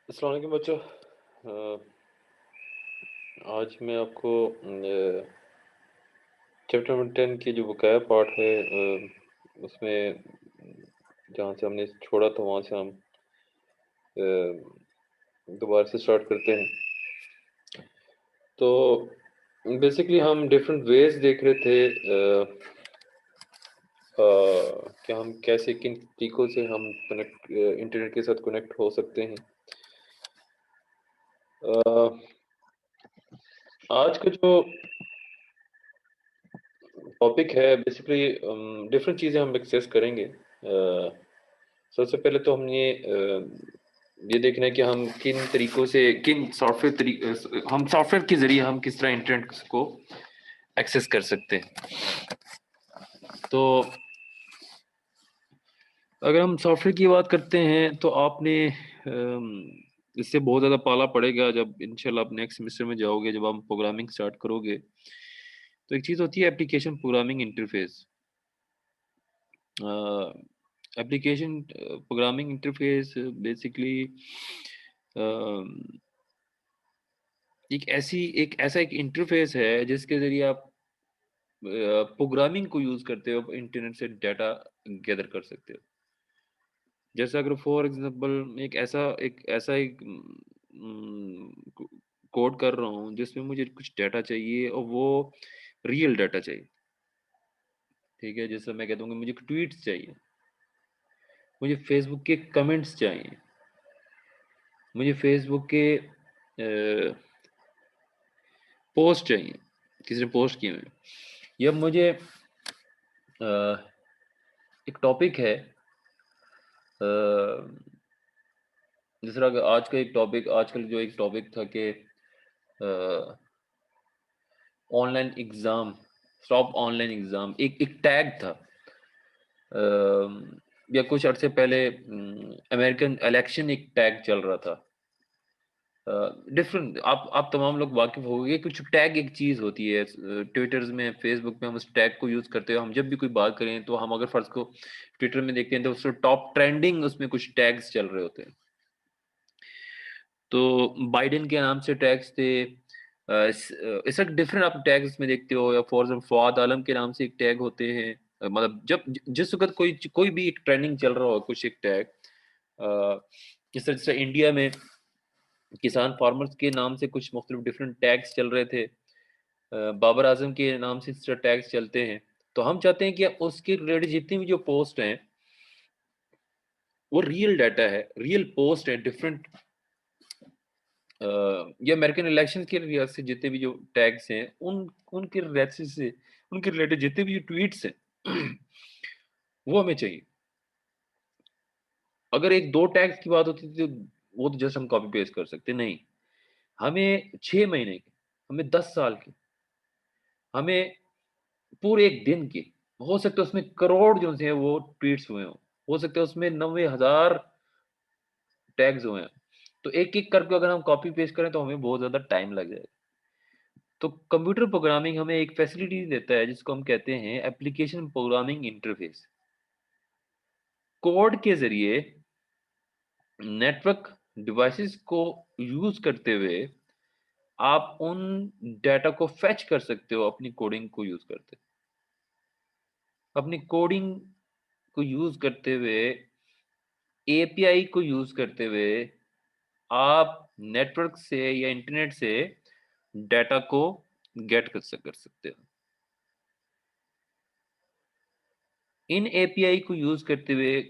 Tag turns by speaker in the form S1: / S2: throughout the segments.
S1: अस्सलाम वालेकुम बच्चों। आज मैं आपको चैप्टर नंबर 10 की जो बकाया पार्ट है उसमें जहाँ से हमने छोड़ा था वहाँ से हम अ, दोबारा से स्टार्ट करते हैं। तो बेसिकली हम डिफरेंट वेज देख रहे थे कि हम कैसे किन तरीकों से हम कनेक्ट इंटरनेट के साथ कनेक्ट हो सकते हैं। अ, आज का जो टॉपिक है बेसिकली डिफरेंट चीज़ें हम डिस्कस करेंगे। सबसे पहले तो हम ये देखना है कि हम किन तरीकों से किन सॉफ्टवेयर हम सॉफ्टवेयर के ज़रिए हम किस तरह इंटरनेट को एक्सेस कर सकते हैं। तो अगर हम सॉफ्टवेयर की बात करते हैं तो आपने इससे बहुत ज़्यादा पाला पड़ेगा जब इंशाल्लाह आप नेक्स्ट सेमेस्टर में जाओगे, जब आप प्रोग्रामिंग स्टार्ट करोगे। तो एक चीज़ होती है application programming interface. Application programming interface basically एक ऐसा एक इंटरफेस है जिसके ज़रिए आप प्रोग्रामिंग को यूज़ करते हो इंटरनेट से डाटा गैदर कर सकते हो। जैसे अगर फॉर एग्ज़ाम्पल एक को कोड कर रहा हूँ जिसमें मुझे कुछ डाटा चाहिए और वो रियल डाटा चाहिए, ठीक है? जैसे मैं कहता हूँ कि मुझे ट्वीट्स चाहिए, मुझे फ़ेसबुक के कमेंट्स चाहिए, मुझे फ़ेसबुक के पोस्ट चाहिए, किसी ने पोस्ट किए हुए हैं। या मुझे अ, एक टॉपिक है अ, जिस तरह का आजकल जो एक टॉपिक था कि अ, online exam, stop online exam एक टैग था। या कुछ अर्से पहले अमेरिकन इलेक्शन एक टैग चल रहा था। डिफरेंट आप तमाम लोग वाकिफ़ होंगे कुछ टैग एक चीज़ होती है ट्विटर्स में, फ़ेसबुक में हम उस टैग को यूज़ करते हैं। हम जब भी कोई बात करें तो हम अगर फ़र्ज़ को ट्विटर में देखते हैं तो उसमें टॉप ट्रेंडिंग उसमें कुछ टैग्स चल रहे होते हैं। तो बाइडेन के नाम से टैग्स थे। ऐसा डिफरेंट आप टैग्स में देखते हो या फॉर एग्ज़ाम्पल फ़वाद आलम के नाम से एक टैग होते हैं। मतलब जब जिस वक़्त कोई भी एक ट्रेंडिंग चल रहा हो कुछ एक टैग जिस तरह से इंडिया में किसान फार्मर्स के नाम से कुछ मुख्तलिफ डिफरेंट टैग्स चल रहे थे। बाबर आज़म के नाम से इस तरह टैग्स चलते हैं। तो हम चाहते हैं कि उसके रिलेटेड जितनी भी जो पोस्ट हैं, वो रियल डाटा है, रियल पोस्ट है, डिफरेंट ये अमेरिकन इलेक्शन के लिहाज से जितने भी जो टैग्स हैं, उनके रिलेटेड से उनके रिलेटेड जितने भी जो ट्वीट्स हैं, वो हमें चाहिए। अगर 1-2 टैग्स की बात होती थी, तो वो तो जस्ट हम कॉपी पेस्ट कर सकते, नहीं। हमें 6 महीने के, हमें 10 साल के, हमें पूरे 1 दिन के, हो सकता है उसमें करोड़ जो हैं वो ट्वीट्स हुए हों, हो सकता है उसमें 90,000 टैग्स हुए हैं। तो एक-एक करके अगर हम कॉपी पेस्ट करें तो हमें बहुत ज़्यादा टाइम लग जाएगा। तो कंप्यूटर प्रोग्रामिंग हमें एक फैसिलिटी देता है जिसको हम कहते हैं एप्लीकेशन प्रोग्रामिंग इंटरफेस। कोड के ज़रिए नेटवर्क डिवाइसेस को यूज़ करते हुए आप उन डाटा को फेच कर सकते हो अपनी कोडिंग को यूज़ करते। अपनी कोडिंग को यूज़ करते हुए एपीआई को यूज़ करते हुए आप नेटवर्क से या इंटरनेट से डाटा को गेट कर सकते हो। इन एपीआई को यूज़ करते हुए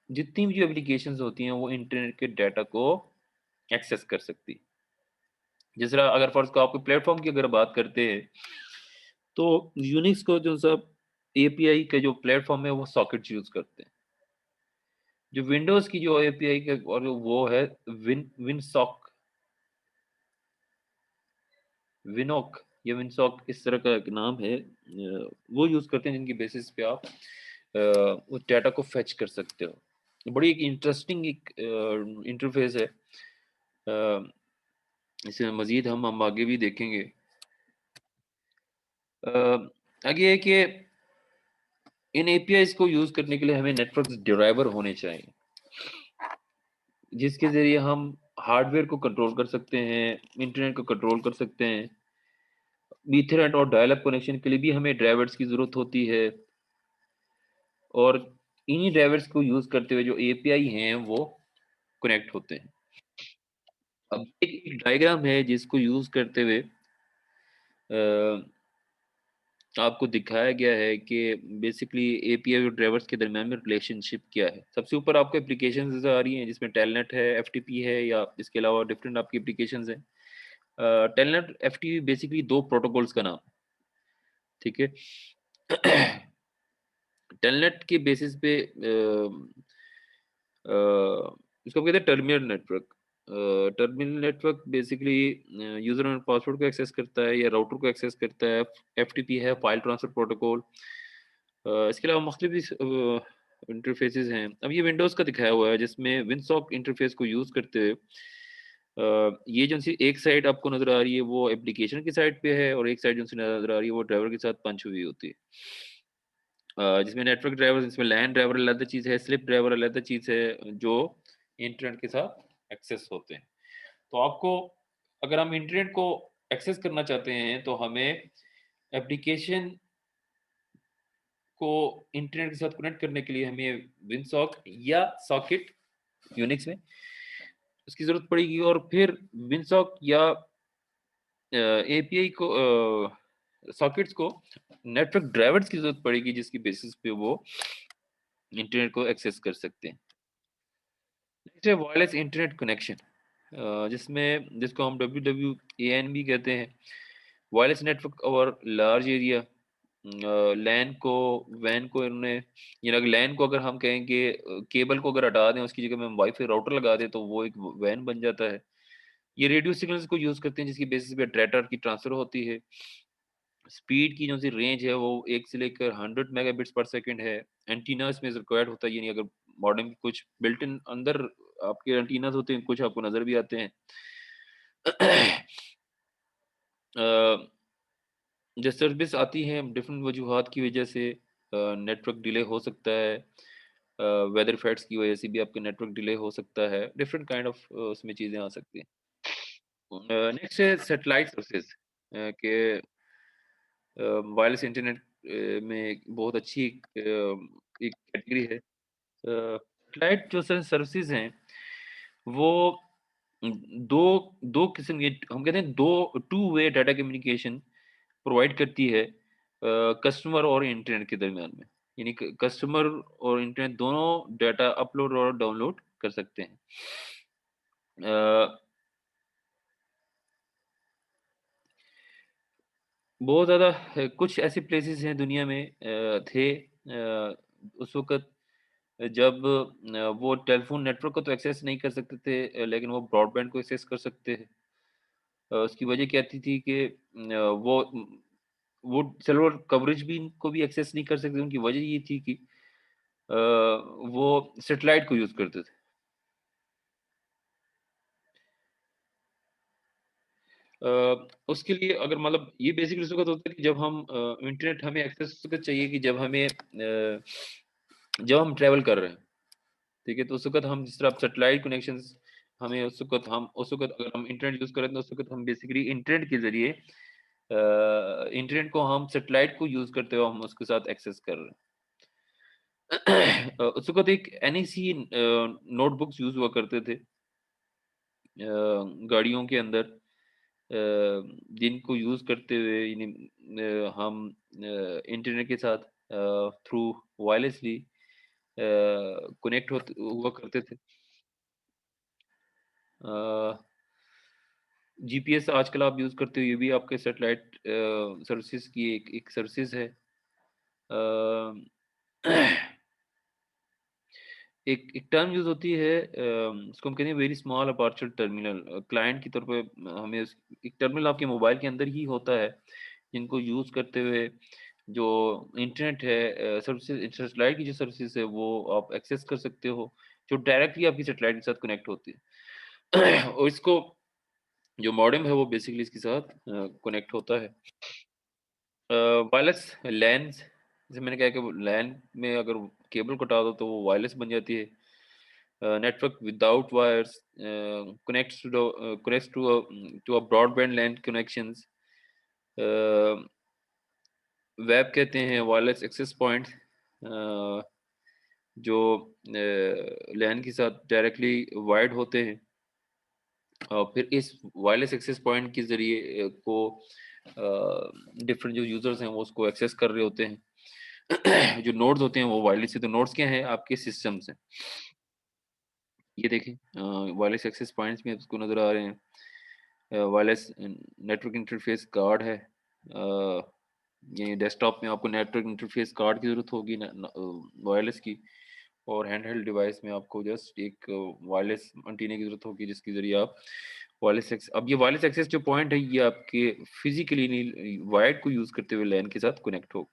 S1: जितनी भी जो एप्लीकेशंस होती हैं वो इंटरनेट के डाटा को एक्सेस कर सकती है। जिस तरह अगर फ़र्ज़ को आपको प्लेटफ़ॉर्म की अगर बात करते हैं, तो यूनिक्स को जो सब एपीआई का जो प्लेटफ़ॉर्म है वो सॉकेट्स यूज़ करते हैं। जो विंडोज़ की जो एपीआई का और वो है विनसॉक, विनोक या विनसॉक इस तरह का एक नाम है। वो यूज़ करते हैं जिनकी बेसिस पे आप उस डाटा को फेच कर सकते हो। बड़ी एक इंटरेस्टिंग एक इंटरफ़ेस है। अ, इसे मज़ीद हम आगे भी देखेंगे। अ, आगे है कि इन एपीआईज़ को यूज़ करने के लिए हमें नेटवर्क ड्राइवर होने चाहिए, जिसके ज़रिए हम हार्डवेयर को कंट्रोल कर सकते हैं, इंटरनेट को कंट्रोल कर सकते हैं। ईथरनेट और डायल अप कनेक्शन के लिए भी हमें ड्राइवर्स की ज़रूरत होती है और इन्हीं ड्राइवर्स को यूज़ करते हुए जो एपीआई हैं, वो कनेक्ट होते हैं। अब एक डायग्राम है जिसको यूज़ करते हुए आपको दिखाया गया है कि बेसिकली एपीआई और ड्राइवर्स के दरमियान में रिलेशनशिप क्या है। सबसे ऊपर आपको एप्लीकेशंस नज़र आ रही हैं जिसमें टेलनेट है, एफटीपी है या इसके अलावा डिफरेंट आपकी एप्लीकेशंस हैं। टेलनेट, एफटीपी बेसिकली 2 प्रोटोकॉल्स का नाम, ठीक है? टेलनेट के बेसिस पे अ, इसको हम कहते हैं terminal network. Terminal network basically user और पासवर्ड को एक्सेस करता है या राउटर को एक्सेस करता है। एफटीपी है, फाइल ट्रांसफर प्रोटोकॉल। इसके अलावा मुख्तलिफ इंटरफेसेस हैं। अब ये विंडोज़ का दिखाया हुआ है जिसमें विंडसॉक इंटरफेस को यूज़ करते हुए ये जो सी एक साइड आपको नज़र आ रही है वो एप्लीकेशन की साइड पे है और एक साइड जो सी नज़र आ रही है वो ड्राइवर के साथ पंच हुई होती है। जिसमें नेटवर्क ड्राइवर, इसमें लैन ड्राइवर अलग चीज़ है, स्लिप ड्राइवर अलग चीज़ है, जो इंटरनेट के साथ एक्सेस होते हैं। तो आपको अगर हम इंटरनेट को एक्सेस करना चाहते हैं तो हमें एप्लीकेशन को इंटरनेट के साथ कनेक्ट करने के लिए हमें विंडसॉक या सॉकेट यूनिक्स में उसकी ज़रूरत पड़ेगी और फिर विंडसॉक या एपीआई को सॉकेट्स को नेटवर्क ड्राइवर्स की ज़रूरत पड़ेगी जिसकी बेसिस पे वो इंटरनेट को एक्सेस कर सकते हैं। नेक्स्ट है वायरलेस इंटरनेट कनेक्शन, जिसमें जिसको हम WWAN भी कहते हैं। Wireless network over large area. LAN को वैन को इन्होंने लैन को अगर हम कहेंगे केबल को अगर हटा दें उसकी जगह में हम वाईफाई राउटर लगा दें तो वो एक वैन बन जाता है। ये रेडियो सिग्नल्स को यूज़ करते हैं जिसकी बेसिस पे डाटा की ट्रांसफ़र होती है। स्पीड की जो सी रेंज है वो 1 से लेकर 100 मेगाबिट्स पर सेकंड है। एंटीना इसमें रिक्वायर्ड होता है, यानी अगर मॉडेम कुछ बिल्ट इन अंदर आपके एंटीनास होते हैं, कुछ आपको नज़र भी आते हैं। अ, जो सर्विस आती है डिफरेंट वजूहात की वजह से नेटवर्क डिले हो सकता है। वेदर इफेक्ट्स की वजह से भी आपका नेटवर्क डिले हो सकता है। डिफरेंट काइंड ऑफ उसमें चीज़ें आ सकती हैं। नेक्स्ट है सैटेलाइट सर्विसेज के वायरलेस इंटरनेट में एक बहुत अच्छी एक कैटेगरी है। सैटेलाइट जो सर्विसेज हैं वो दो दो किस्म के, हम कहते हैं दो two way data communication provide करती है कस्टमर और इंटरनेट के दरमियान में। यानी कस्टमर और इंटरनेट दोनों डाटा अपलोड और डाउनलोड कर सकते हैं। अ, बहुत ज़्यादा कुछ ऐसी प्लेसेस हैं दुनिया में थे उस वक़्त जब वो टेलीफ़ोन नेटवर्क को तो एक्सेस नहीं कर सकते थे, लेकिन वो ब्रॉडबैंड को एक्सेस कर सकते हैं। उसकी वजह क्या थी कि वो सेलुलर कवरेज भी इनको भी एक्सेस नहीं कर सकते। उनकी वजह ये थी कि वो सैटेलाइट को यूज़ करते थे। उसके लिए अगर मतलब ये बेसिकली उस वक़्त होता है कि जब हम इंटरनेट हमें एक्सेस उस वक़्त चाहिए कि जब हम ट्रैवल कर रहे हैं, ठीक है? तो उस वक़्त हम जिस तरह सैटेलाइट कनेक्शंस हमें उस वक़्त अगर हम इंटरनेट यूज़ कर रहे हैं तो उस वक़्त हम बेसिकली इंटरनेट के ज़रिए इंटरनेट को हम सैटेलाइट को यूज़ करते हुए हम उसके साथ एक्सेस कर रहे हैं। उस वक़्त एक एनईसी नोटबुक्स यूज़ हुआ करते थे गाड़ियों के अंदर, जिनको यूज़ करते हुए यानी हम इंटरनेट के साथ थ्रू वायरलेसली कनेक्ट होते हुआ करते थे। जीपीएस आजकल आप यूज़ करते हो, ये भी आपके सैटेलाइट सर्विसेज की एक एक सर्विसेज है। एक एक टर्म यूज़ होती है, इसको हम कहते हैं very small aperture terminal. Client की तौर पे हमें एक टर्मिनल आपके मोबाइल के अंदर ही होता है जिनको यूज़ करते हुए जो इंटरनेट है, सर्विसेज सैटेलाइट की जो सर्विसेज है वो आप एक्सेस कर सकते हो, जो डायरेक्टली आपकी सैटेलाइट के साथ कनेक्ट होती है। और इसको जो मॉडेम है वो बेसिकली इसके साथ कनेक्ट होता है। वायरलेस लैन, जैसे मैंने कहा कि वो लैन में अगर केबल कटा दो तो वो वायरलेस बन जाती है। network without wires, connects to a broadband LAN connections. Web कहते हैं वायरलेस एक्सेस पॉइंट, जो लैन के साथ डायरेक्टली वायर्ड होते हैं। फिर इस वायरलेस एक्सेस पॉइंट के ज़रिए को डिफरेंट जो यूज़र्स हैं वो उसको एक्सेस कर रहे होते हैं। जो नोड्स होते हैं वो वायरलेस है, तो नोड्स क्या हैं? आपके सिस्टम्स हैं। ये देखें, वायरलेस एक्सेस पॉइंट्स में आपको नज़र आ रहे हैं। वायरलेस नेटवर्क इंटरफेस कार्ड है। ये डेस्कटॉप में आपको नेटवर्क इंटरफेस कार्ड की ज़रूरत होगी वायरलेस की, और हैंडहेल्ड डिवाइस में आपको जस्ट एक वायरलेस एंटीना की ज़रूरत होगी जिसके ज़रिए आप वायरलेस एक्स अब ये वायरलेस एक्सेस जो पॉइंट है ये आपके फिजिकली नहीं, वायर्ड को यूज़ करते हुए लैन के साथ कनेक्ट हो।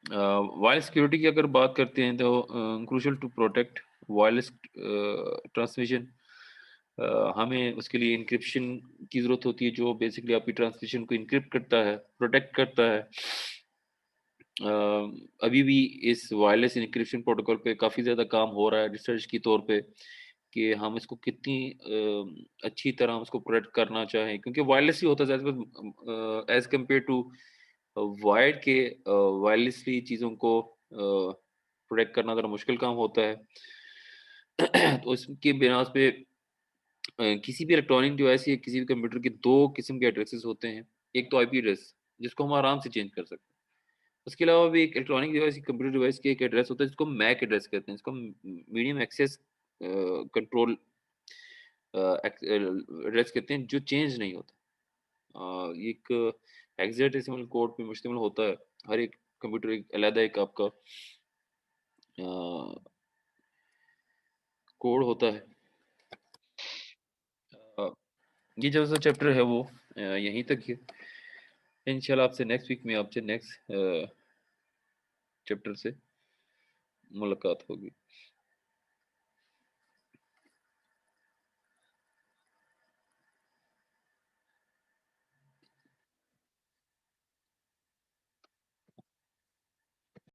S1: वायरलेस सिक्योरिटी की अगर बात करते हैं तो crucial to protect wireless transmission, हमें उसके लिए इंक्रिप्शन की ज़रूरत होती है जो बेसिकली आपकी ट्रांसमिशन को इंक्रिप्ट करता है, प्रोटेक्ट करता है। अ, अभी भी इस वायरलेस इंक्रिप्शन प्रोटोकॉल पे काफ़ी ज़्यादा काम हो रहा है रिसर्च के तौर पे, कि हम इसको कितनी अच्छी तरह हम इसको प्रोटेक्ट करना चाहें, क्योंकि वायरलेस ही होता है ज़्यादातर एज़ कम्पेयर टू वायर्ड के। वायरलेसली चीज़ों को प्रोटेक्ट करना ज़रा मुश्किल काम होता है। तो इसके बिनाज़ पे किसी भी इलेक्ट्रॉनिक डिवाइस या किसी भी कंप्यूटर के 2 किस्म के एड्रेसेस होते हैं। एक तो आईपी एड्रेस जिसको हम आराम से चेंज कर सकते हैं। उसके अलावा भी एक इलेक्ट्रॉनिक डिवाइस, कंप्यूटर डिवाइस के एक एड्रेस होता है जिसको मैक एड्रेस कहते हैं। इसको मीडियम एक्सेस कंट्रोल एड्रेस कहते हैं, जो चेंज नहीं होता। ये एक हेक्साडेसिमल कोड पे मुश्तमिल होता है। हर एक कंप्यूटर एक अलग एक आपका कोड होता है। अ, ये जो सा चैप्टर है वो यहीं तक है। इंशाल्लाह आपसे नेक्स्ट वीक में आपसे नेक्स्ट चैप्टर से मुलाकात होगी।